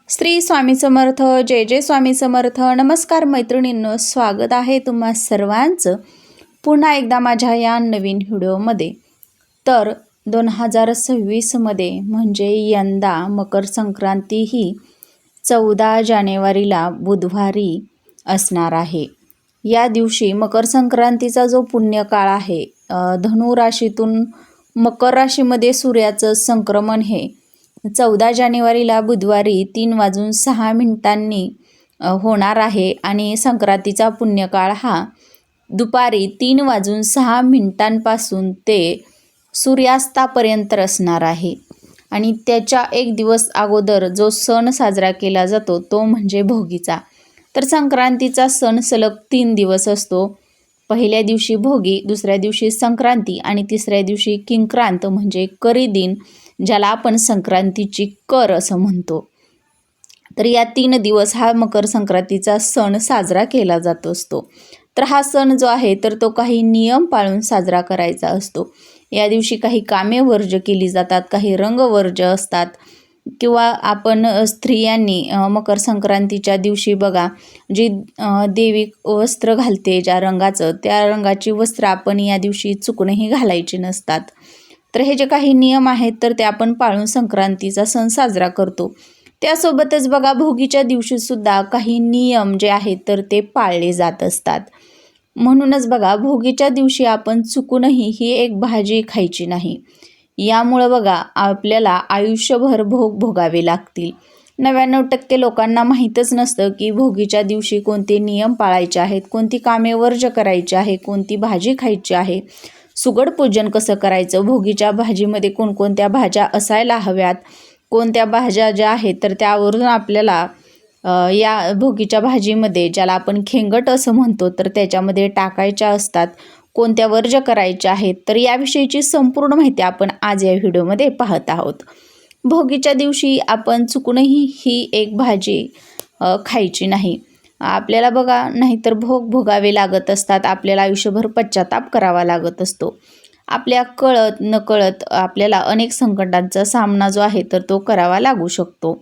श्री स्वामी समर्थ. जय जय स्वामी समर्थ. नमस्कार मैत्रिणींनो, स्वागत आहे तुम्हा सर्वांचं पुन्हा एकदा माझ्या या नवीन व्हिडिओमध्ये. तर 2026मध्ये म्हणजे यंदा मकर संक्रांती ही 14 जानेवारीला बुधवारी असणार आहे. या दिवशी मकर संक्रांतीचा जो पुण्यकाळ आहे, धनु राशीतून मकर राशीमध्ये सूर्याचं संक्रमण हे 14 जानेवारीला बुधवारी 3:06 होणार आहे आणि संक्रांतीचा पुण्यकाळ हा दुपारी 3:06 ते सूर्यास्तापर्यंत असणार आहे. आणि त्याच्या एक दिवस अगोदर जो सण साजरा केला जातो तो म्हणजे भोगीचा. तर संक्रांतीचा सण सलग 3 दिवस असतो. पहिल्या दिवशी भोगी, दुसऱ्या दिवशी संक्रांती आणि तिसऱ्या दिवशी किंक्रांत म्हणजे करी दिन, ज्याला आपण संक्रांतीची कर असं म्हणतो. तर या 3 दिवस हा मकर संक्रांतीचा सण साजरा केला जात असतो. तर हा सण जो आहे तर तो काही नियम पाळून साजरा करायचा असतो. या दिवशी काही कामे वर्ज केली जातात, काही रंग वर्ज असतात. किंवा आपण स्त्रियांनी मकर संक्रांतीच्या दिवशी बघा, जी देवी वस्त्र घालते ज्या रंगाचं, त्या रंगाची वस्त्र आपण या दिवशी चुकूनही घालायची नसतात. तर हे जे काही नियम आहेत तर ते आपण पाळून संक्रांतीचा सण साजरा करतो. त्यासोबतच बघा, भोगीच्या दिवशीसुद्धा काही नियम जे आहेत तर ते पाळले जात असतात. म्हणूनच बघा, भोगीच्या दिवशी आपण चुकूनही ही एक भाजी खायची नाही. यामुळं बघा आपल्याला आयुष्यभर भोग भोगावे लागतील. 99% लोकांना माहीतच नसतं की भोगीच्या दिवशी कोणते नियम पाळायचे आहेत, कोणती कामे वर्ज करायची आहे, कोणती भाजी खायची आहे, सुगड पूजन कसं करायचं, भोगीच्या भाजीमध्ये कोणकोणत्या भाज्या असायला हव्यात, कोणत्या भाज्या ज्या आहेत तर त्यावरून आपल्याला या भोगीच्या भाजीमध्ये, ज्याला आपण खेंगट असं म्हणतो, तर त्याच्यामध्ये टाकायच्या असतात, कोणत्या वर्ज करायच्या आहेत. तर याविषयीची संपूर्ण माहिती आपण आज या व्हिडिओमध्ये पाहत आहोत. भोगीच्या दिवशी आपण चुकूनही ही एक भाजी खायची नाही. आपल्याला बघा, नाहीतर भोग भोगावे लागत असतात. आपल्याला आयुष्यभर पश्चाताप करावा लागत असतो. आपल्या कळत नकळत आपल्याला अनेक संकटांचा सामना जो आहे तर तो करावा लागू शकतो.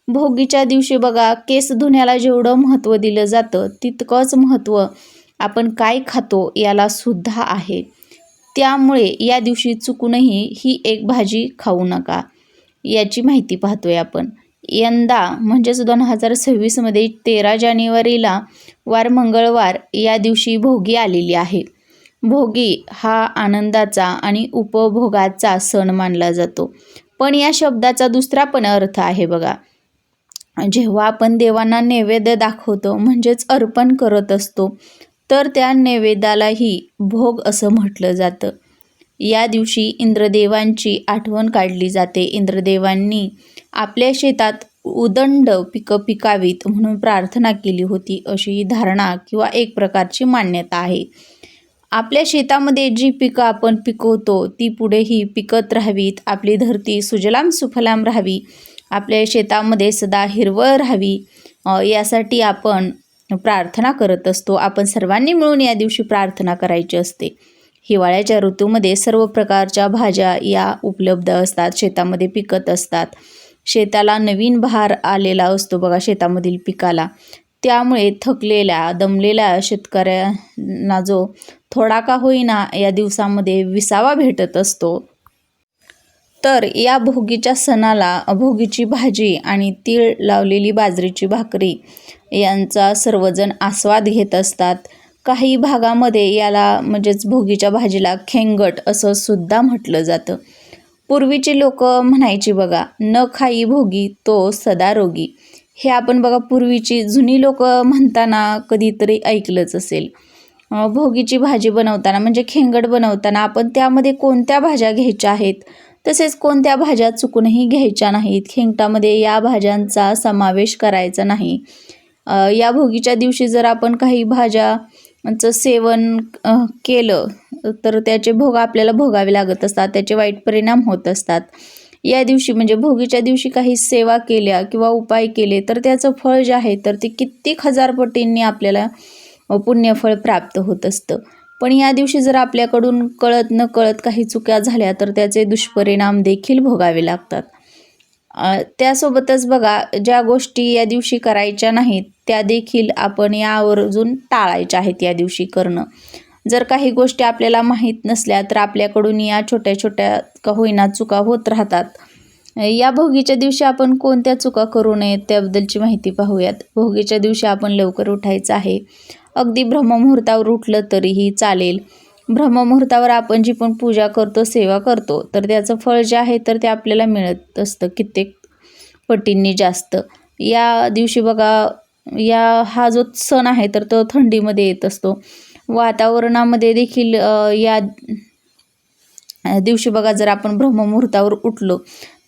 भोगीच्या दिवशी बघा, केस धुण्याला जेवढं महत्त्व दिलं जातं तितकंच महत्त्व आपण काय खातो याला सुद्धा आहे. त्यामुळे या दिवशी चुकूनही ही एक भाजी खाऊ नका. याची माहिती पाहतोय आपण. यंदा म्हणजेच 2026मध्ये 13 जानेवारीला वार मंगळवार या दिवशी भोगी आलेली आहे. भोगी हा आनंदाचा आणि उपभोगाचा सण मानला जातो. पण या शब्दाचा दुसरा पण अर्थ आहे बघा. जेव्हा आपण देवांना नैवेद्य दाखवतो म्हणजेच अर्पण करत असतो, तर त्या नैवेद्यालाही भोग असं म्हटलं जातं. या दिवशी इंद्रदेवांची आठवण काढली जाते. इंद्रदेवांनी आपल्या शेतात उदंड पिकं पिकावीत म्हणून प्रार्थना केली होती, अशी धारणा किंवा एक प्रकारची मान्यता आहे. आपल्या शेतामध्ये जी पिकं आपण पिकवतो ती पुढेही पिकत राहावीत, आपली धरती सुजलाम सुफलाम राहावी, आपल्या शेतामध्ये सदा हिरवळ राहावी, यासाठी आपण प्रार्थना करत असतो. आपण सर्वांनी मिळून या दिवशी प्रार्थना करायची असते. हिवाळ्याच्या ऋतूमध्ये सर्व प्रकारच्या भाज्या या उपलब्ध असतात, शेतामध्ये पिकत असतात. शेताला नवीन बहार आलेला असतो बघा शेतामधील पिकाला. त्यामुळे थकलेल्या दमलेल्या शेतकऱ्यांना जो थोडा का होईना या दिवसामध्ये विसावा भेटत असतो. तर या भोगीच्या सणाला भोगीची भाजी आणि तीळ लावलेली बाजरीची भाकरी यांचा सर्वजण आस्वाद घेत असतात. काही भागामध्ये याला म्हणजेच भोगीच्या भाजीला खेंगट असं सुद्धा म्हटलं जातं. पूर्वीची लोक म्हणायची बघा, न खाई भोगी तो सदा रोगी. हे आपण बघा पूर्वीची जुनी लोक म्हणताना कधीतरी ऐकलंच असेल. भोगीची भाजी बनवताना म्हणजे खेंगट बनवताना आपण त्यामध्ये कोणत्या भाज्या घ्यायच्या आहेत, तसेच कोणत्या भाज्या चुकूनही घ्यायच्या नाहीत. खेंगटामध्ये या भाज्यांचा समावेश करायचा नाही. या भोगीच्या दिवशी जर आपण काही भाज्याचं सेवन केलं तर त्याचे भोग आपल्याला भोगावे लागत असतात, त्याचे वाईट परिणाम होत असतात. या दिवशी म्हणजे भोगीच्या दिवशी काही सेवा केल्या किंवा उपाय केले तर त्याचं फळ जे आहे तर ते कित्येक हजार पटींनी आपल्याला पुण्यफळ प्राप्त होत असतं. पण या दिवशी जर आपल्याकडून कळत न कळत काही चुक्या झाल्या तर त्याचे दुष्परिणाम देखील भोगावे लागतात. त्यासोबतच बघा, ज्या गोष्टी या दिवशी करायच्या नाहीत त्या देखील आपण यावरून टाळायच्या आहेत या दिवशी करणं. जर काही गोष्टी आपल्याला माहीत नसल्या तर आपल्याकडून या छोट्या छोट्या का होईना चुका होत राहतात. या भोगीच्या दिवशी आपण कोणत्या चुका करू नयेत त्याबद्दलची माहिती पाहूयात. भोगीच्या दिवशी आपण लवकर उठायचं आहे. अगदी ब्रह्ममुहूर्तावर उठलं तरीही चालेल. ब्रह्ममुहूर्तावर आपण जी पण पूजा करतो, सेवा करतो, तर त्याचं फळ जे आहे तर ते आपल्याला मिळत असतं कित्येक पटींनी जास्त. या दिवशी बघा, हा जो सण आहे तर तो थंडीमध्ये येत असतो. वातावरणामध्ये देखील या दिवशी बघा, जर आपण ब्रह्ममुहूर्तावर उठलो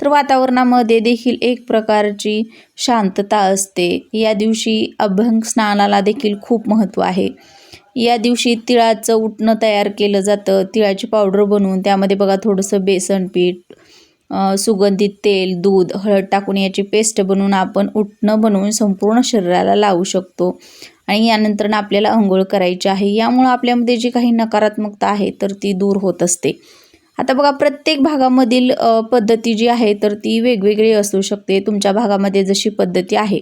तर वातावरणामध्ये देखील एक प्रकारची शांतता असते. या दिवशी अभ्यंग स्नानाला देखील खूप महत्त्व आहे. या दिवशी तिळाचं उटणं तयार केलं जातं. तिळाची पावडर बनवून त्यामध्ये बघा थोडंसं बेसन पीठ, सुगंधित तेल, दूध, हळद टाकून याची पेस्ट बनवून आपण उटणं बनवून संपूर्ण शरीराला लावू शकतो. आणि यानंतर आपल्याला अंघोळ करायची आहे. यामुळं आपल्यामध्ये जी काही नकारात्मकता आहे तर ती दूर होत असते. आता बघा, प्रत्येक भागामधील पद्धती जी आहे तर ती वेगवेगळी असू शकते. तुमच्या भागामध्ये जशी पद्धती आहे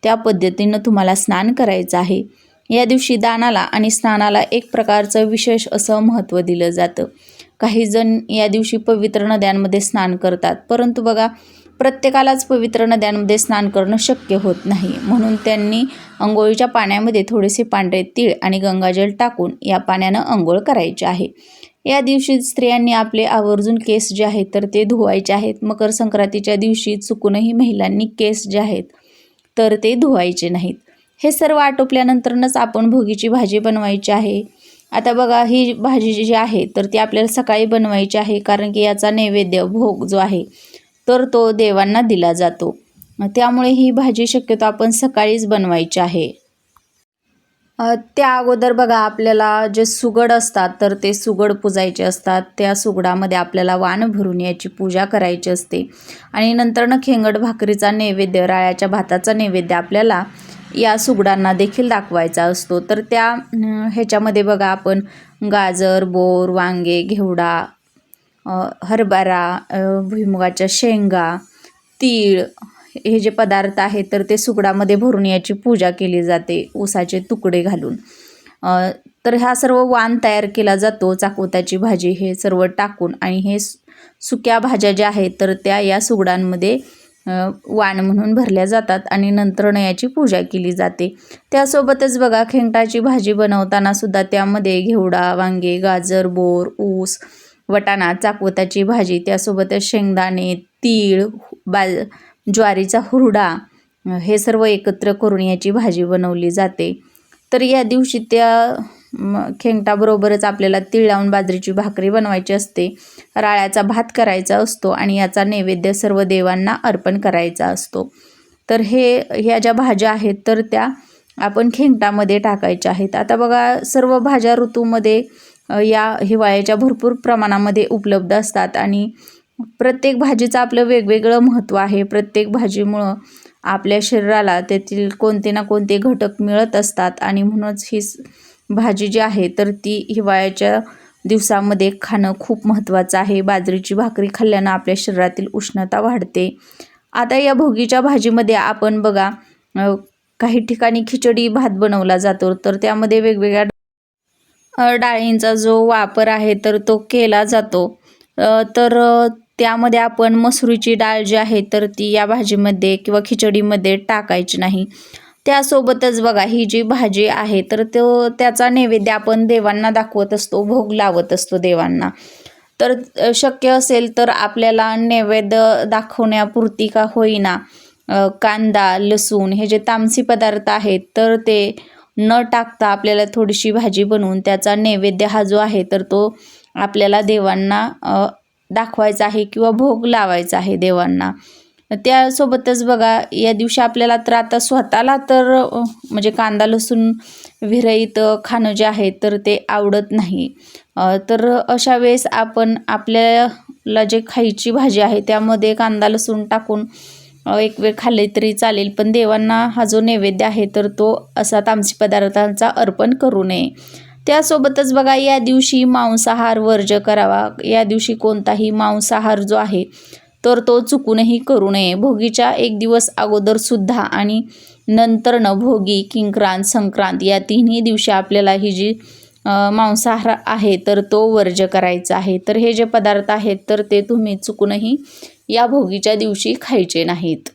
त्या पद्धतीनं तुम्हाला स्नान करायचं आहे. या दिवशी दानाला आणि स्नानाला एक प्रकारचं विशेष असं महत्त्व दिलं जातं. काही जण या दिवशी पवित्र नद्यांमध्ये स्नान करतात, परंतु बघा, प्रत्येकालाच पवित्र नद्यांमध्ये स्नान करणं शक्य होत नाही. म्हणून त्यांनी अंघोळीच्या पाण्यामध्ये थोडेसे पांढरे तीळ आणि गंगाजल टाकून या पाण्यानं अंघोळ करायचे आहे. या दिवशी स्त्रियांनी आपले आवर्जून केस जे आहेत तर ते धुवायचे आहेत. मकर संक्रांतीच्या दिवशी चुकूनही महिलांनी केस जे आहेत तर ते धुवायचे नाहीत. हे सर्व आटोपल्यानंतरच आपण भोगीची भाजी बनवायची आहे. आता बघा, ही भाजी जी आहे तर ती आपल्याला सकाळी बनवायची आहे, कारण की याचा नैवेद्य भोग जो आहे तर तो देवांना दिला जातो. त्यामुळे ही भाजी शक्यतो आपण सकाळीच बनवायची आहे. त्या अगोदर बघा, आपल्याला जे सुगड असतात तर ते सुगड पुजायचे असतात. त्या सुगडामध्ये आपल्याला वाण भरून याची पूजा करायची असते. आणि नंतरनं खेंगड भाकरीचा नैवेद्य, राळ्याच्या भाताचा नैवेद्य आपल्याला या सुगडांना देखील दाखवायचा असतो. तर त्या ह्याच्यामध्ये बघा, आपण गाजर, बोर, वांगे, घेवडा, हरभरा, भुईमुगाच्या शेंगा, तीळ, हे जे पदार्थ आहेत तर ते सुगडामध्ये भरून याची पूजा केली जाते ऊसाचे तुकडे घालून. तर हा सर्व वाण तयार केला जातो. चाकवताची भाजी हे सर्व टाकून, आणि हे सुक्या भाज्या ज्या आहेत तर त्या या सुगडांमध्ये वाण म्हणून भरल्या जातात आणि नंतर याची पूजा केली जाते. त्यासोबतच बघा, खेंगटाची भाजी बनवताना सुद्धा त्यामध्ये घेवडा, वांगे, गाजर, बोर, ऊस, वटाणा, चाकवताची भाजी, त्यासोबतच शेंगदाणे, तीळ, ज्वारीचा हुरडा, हे सर्व एकत्र करून याची भाजी बनवली जाते. तर या दिवशी त्या खेंगटाबरोबरच आपल्याला तीळ लावून बाजरीची भाकरी बनवायची असते. राळ्याचा भात करायचा असतो आणि याचा नैवेद्य सर्व देवांना अर्पण करायचा असतो. तर ह्या ज्या भाज्या आहेत तर त्या आपण खेंगटामध्ये टाकायच्या आहेत. आता बघा, सर्व भाज्या ऋतूमध्ये या हिवाळ्याच्या भरपूर प्रमाणामध्ये उपलब्ध असतात आणि प्रत्येक भाजीचं आपलं वेगवेगळं महत्त्व आहे. प्रत्येक भाजीमुळं आपल्या शरीराला त्यातील कोणते ना कोणते घटक मिळत असतात आणि म्हणूनच ही भाजी जी आहे तर ती हिवाळ्याच्या दिवसामध्ये खाणं खूप महत्त्वाचं आहे. बाजरीची भाकरी खाल्ल्यानं आपल्या शरीरातील उष्णता वाढते. आता या भोगीच्या भाजीमध्ये आपण बघा, काही ठिकाणी खिचडी भात बनवला जातो, तर त्यामध्ये वेगवेगळ्या डाळींचा जो वापर आहे तर तो केला जातो. तर त्यामध्ये आपण मसुरीची डाळ जी आहे तर ती या भाजीमध्ये किंवा खिचडीमध्ये टाकायची नाही. त्यासोबतच बघा, ही जी भाजी आहे तर त्याचा नैवेद्य आपण देवांना दाखवत असतो, भोग लावत असतो देवांना. तर शक्य असेल तर आपल्याला नैवेद्य दाखवण्यापुरती का होईना कांदा, लसूण, हे जे तामसी पदार्थ आहेत तर ते न टाकता आपल्याला थोडीशी भाजी बनवून त्याचा नैवेद्य हा जो आहे तर तो आपल्याला देवांना दाखवायचा आहे किंवा भोग लावायचा आहे देवांना. त्यासोबतच बघा, या दिवशी आपल्याला तर आता स्वतःला तर म्हणजे कांदा लसूण विरहित खाणं जे आहे तर ते आवडत नाही. तर अशा वेळेस आपण आपल्याला जे खायची भाजी आहे त्यामध्ये कांदा लसूण टाकून एक वेळ खाल्ले तरी चालेल, पण देवांना हा जो नैवेद्य आहे तर तो असा तामसी पदार्थांचा अर्पण करू नये. त्यासोबतच बघा, या दिवशी मांसाहार वर्ज्य करावा. या दिवशी कोणताही मांसाहार जो आहे तर तो चुकूनही करू नये. भोगीच्या एक दिवस अगोदरसुद्धा आणि नंतरनं भोगी, किंक्रांत, संक्रांत या तिन्ही दिवशी आपल्याला ही जी मांसाहार आहे तर तो वर्ज्य करायचा आहे. तर हे जे पदार्थ आहेत तर ते तुम्ही चुकूनही या भोगीच्या दिवशी खायचे नाहीत.